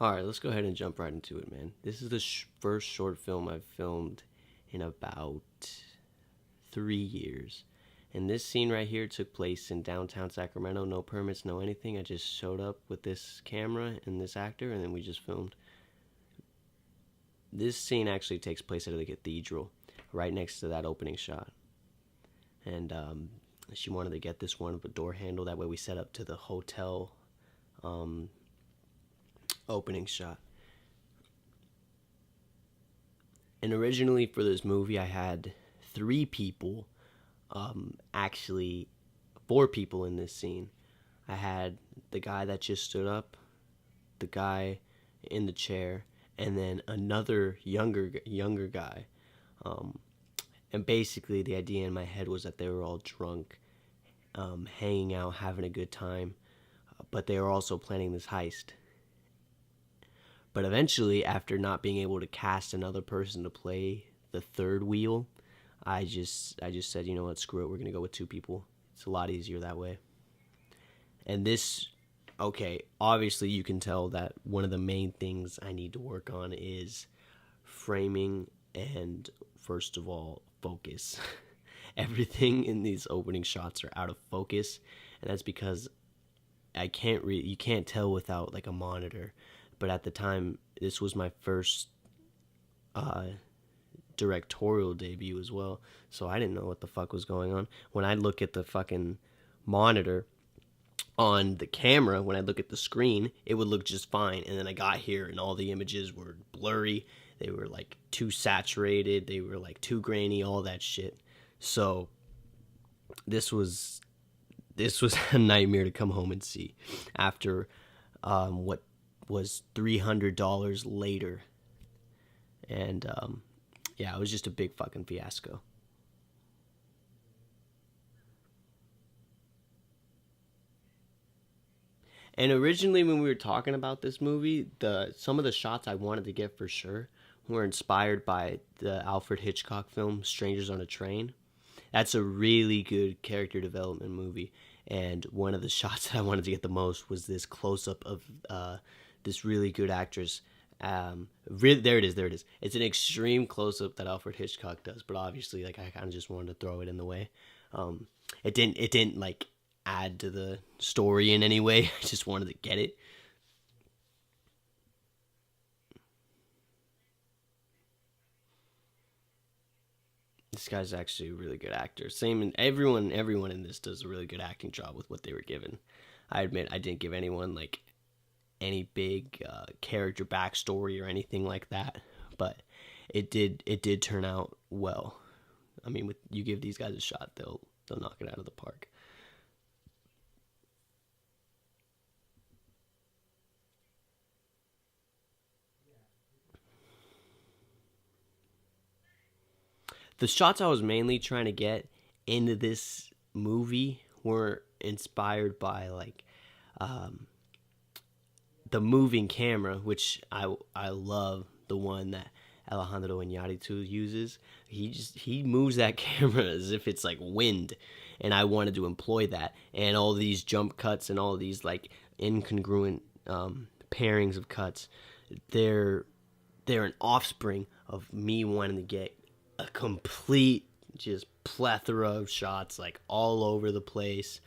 All right, let's go ahead and jump right into it, man. This is the first short film I've filmed in about 3 years. And this scene right here took place in downtown Sacramento. No permits, no anything. I just showed up with this camera and this actor, and then we just filmed. This scene actually takes place at the cathedral, right next to that opening shot. And she wanted to get this one with a door handle. That way we set up to the hotel opening shot. And originally for this movie, I had 3 people, actually 4 people in this scene. I had the guy that just stood up, the guy in the chair, and then another younger guy. And basically, the idea in my head was that they were all drunk, hanging out, having a good time, but they were also planning this heist. But eventually, after not being able to cast another person to play the third wheel, I just said, you know what, screw it, we're gonna go with 2 people. It's a lot easier that way. And this, okay, obviously you can tell that one of the main things I need to work on is framing and, first of all, focus. Everything in these opening shots are out of focus, and that's because you can't tell without like a monitor. But at the time, this was my first directorial debut as well, so I didn't know what the fuck was going on. When I look at the fucking monitor on the camera, when I look at the screen, it would look just fine. And then I got here and all the images were blurry. They were like too saturated. They were like too grainy, all that shit. So this was a nightmare to come home and see after what was $300 later. And yeah, it was just a big fucking fiasco. And originally, when we were talking about this movie, some of the shots I wanted to get for sure were inspired by the Alfred Hitchcock film Strangers on a Train. That's a really good character development movie. And one of the shots that I wanted to get the most was this close up of this really good actress. There it is. It's an extreme close up that Alfred Hitchcock does, but obviously, like, I kind of just wanted to throw it in the way. It didn't like add to the story in any way. I just wanted to get it. This guy's actually a really good actor. Same in everyone in this does a really good acting job with what they were given. I admit I didn't give anyone like any big character backstory or anything like that, but it did turn out well. I mean, with you give these guys a shot, they'll knock it out of the park. The shots I was mainly trying to get into this movie were inspired by like the moving camera, which I love the one that Alejandro Iñárritu uses. He moves that camera as if it's like wind, and I wanted to employ that. And all these jump cuts and all these like incongruent pairings of cuts, they're they're an offspring of me wanting to get a complete just plethora of shots like all over the place.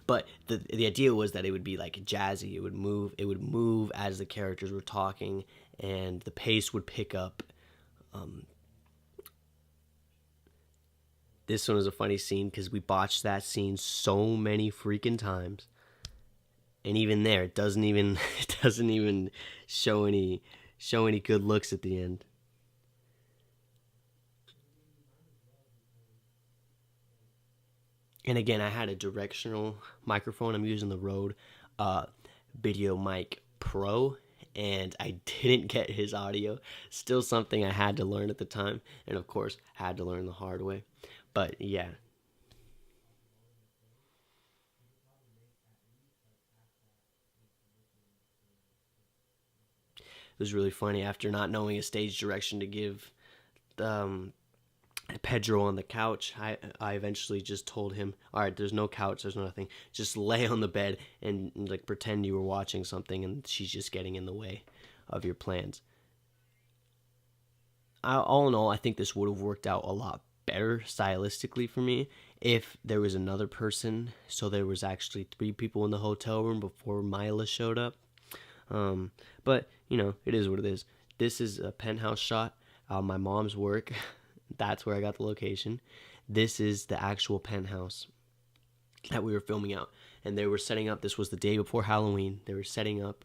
But the idea was that it would be like jazzy. It would move as the characters were talking, and the pace would pick up. Um, this one was a funny scene because we botched that scene so many freaking times, and even there, it doesn't even it doesn't even show any good looks at the end. And again, I had a directional microphone. I'm using the Rode uh, Video Mic Pro, and I didn't get his audio. Still something I had to learn at the time, and of course, had to learn the hard way. But yeah, it was really funny after not knowing a stage direction to give um, Pedro on the couch. I eventually just told him, all right, there's no couch, there's nothing. Just lay on the bed and like pretend you were watching something, and she's just getting in the way of your plans. All in all, I think this would have worked out a lot better stylistically for me if there was another person. So there was actually three people in the hotel room before Mila showed up. But it is what it is. This is a penthouse shot. My mom's work. That's where I got the location. This is the actual penthouse that we were filming out, and they were setting up. This was the day before Halloween. They were setting up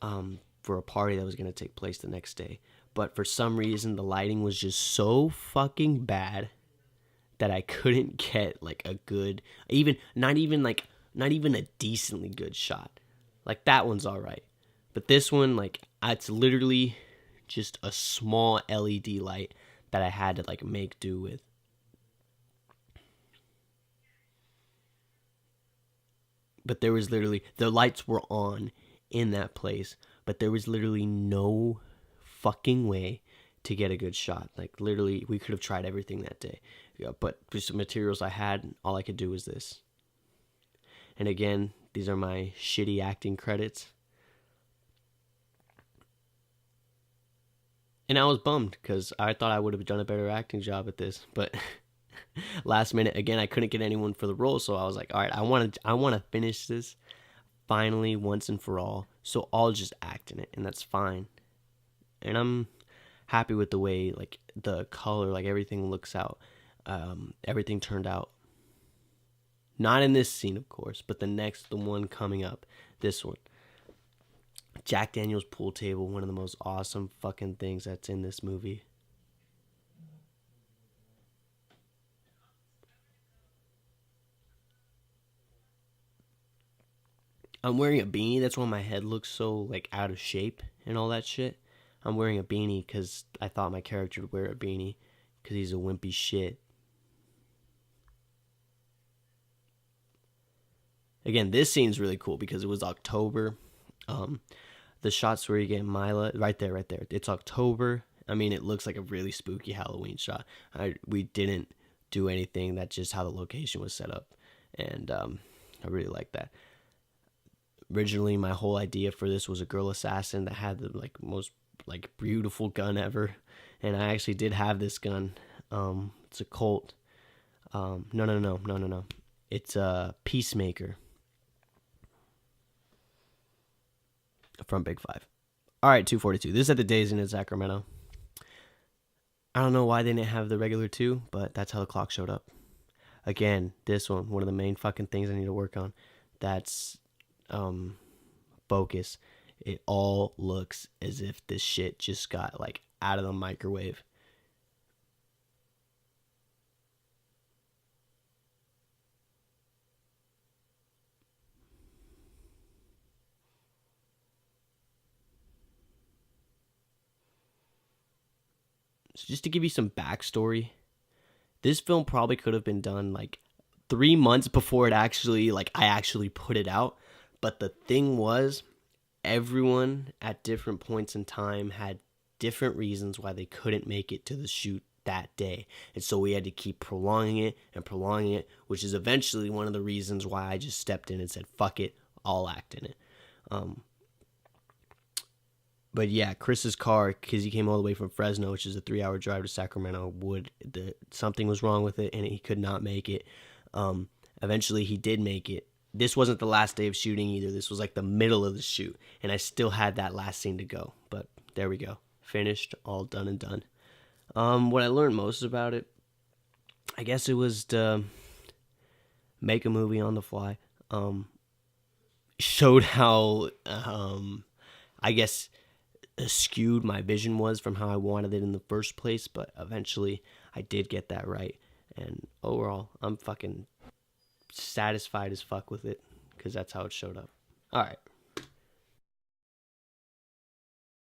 for a party that was going to take place the next day. But for some reason, the lighting was just so fucking bad that I couldn't get like a good, not even a decently good shot. Like that one's all right, but this one, like, it's literally just a small LED light that I had to like make do with. But there was literally, the lights were on in that place, but there was literally no fucking way to get a good shot. Like literally, we could have tried everything that day. Yeah, but with some materials I had, all I could do was this. And again, these are my shitty acting credits. And I was bummed because I thought I would have done a better acting job at this, but last minute again, I couldn't get anyone for the role, so I was like, all right, I want to finish this finally once and for all, so I'll just act in it, and that's fine. And I'm happy with the way, like, the color, like, everything looks out. Everything turned out. Not in this scene, of course, but the one coming up, this one. Jack Daniel's pool table, one of the most awesome fucking things that's in this movie. I'm wearing a beanie. That's why my head looks so like out of shape and all that shit. I'm wearing a beanie because I thought my character would wear a beanie because he's a wimpy shit. Again, this scene's really cool because it was October. Um, the shots where you get Mila, right there, right there. It's October. I mean, it looks like a really spooky Halloween shot. We didn't do anything. That's just how the location was set up, and I really like that. Originally, my whole idea for this was a girl assassin that had the like most like beautiful gun ever, and I actually did have this gun. It's a Colt. No. It's a Peacemaker from Big Five. All right, 242. This is at the Days Inn in Sacramento. I don't know why they didn't have the regular two, but that's how the clock showed up. Again, this one of the main fucking things I need to work on. That's focus. It all looks as if this shit just got like out of the microwave. So just to give you some backstory, this film probably could have been done like 3 months before I actually put it out. But the thing was, everyone at different points in time had different reasons why they couldn't make it to the shoot that day. And so we had to keep prolonging it, which is eventually one of the reasons why I just stepped in and said, fuck it, I'll act in it. Um, but yeah, Chris's car, because he came all the way from Fresno, which is a 3-hour drive to Sacramento, something was wrong with it and he could not make it. Eventually he did make it. This wasn't the last day of shooting either. This was like the middle of the shoot, and I still had that last scene to go. But there we go, finished, all done and done. What I learned most about it, I guess it was to make a movie on the fly. Showed how I guess skewed my vision was from how I wanted it in the first place, but eventually I did get that right. And overall, I'm fucking satisfied as fuck with it because that's how it showed up.